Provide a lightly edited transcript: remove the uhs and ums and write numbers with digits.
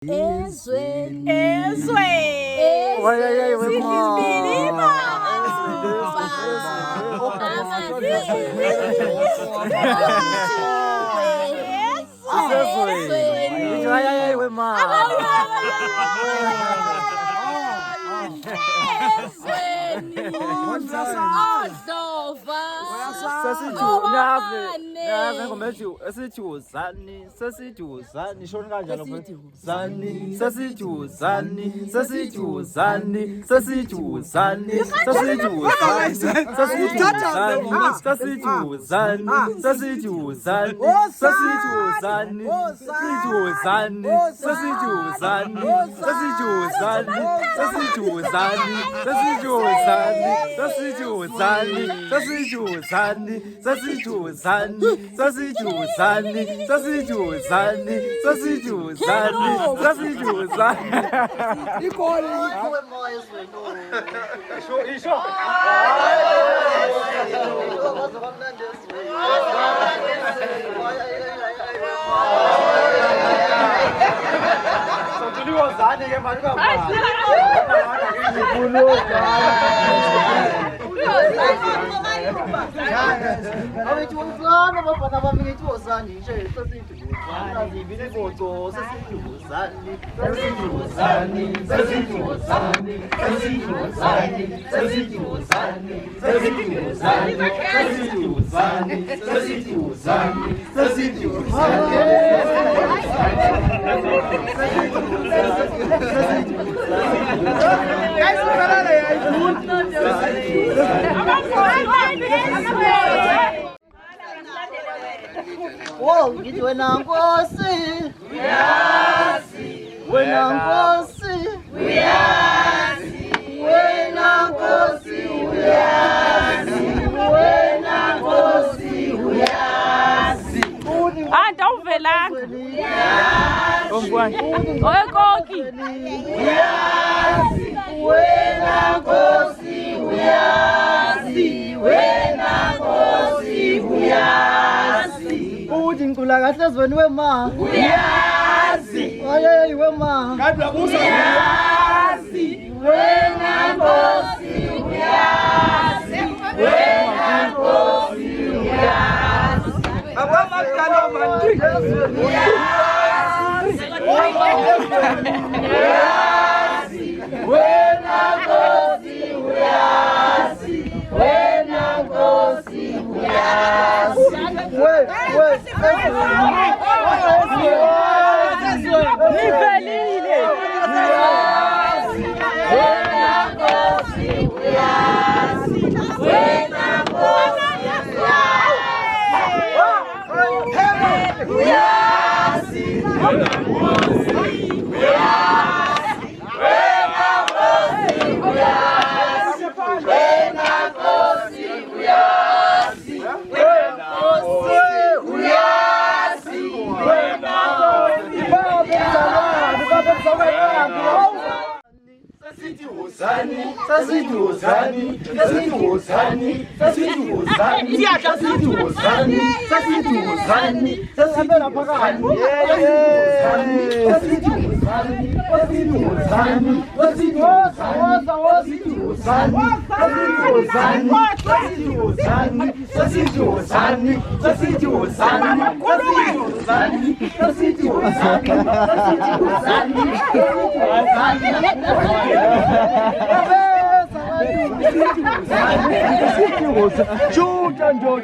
Ezweni. Why Oh, ngithi wena Nkosi uyazi, wena Nkosi uyazi, wena Nkosi uyazi, wena Nkosi uyazi. Awuvelanga. Oyekoki. Uyazi, wena Nkosi uyazi, wena Nkosi uyazi. Uthi ngicula kahle ezweni wema. Uyazi. Ayey wema. Kanti uyabuza Uyazi, wena Nkosi uyazi, wena Nkosi uyazi. abamagana manje. Uyazi, wena Nkosi uyazi, wena Nkosi uyazi. Nivelile. Uyazi, wena Nkosi uyazi, wena Nkosi uyazi. Uyazi, Chuta ndio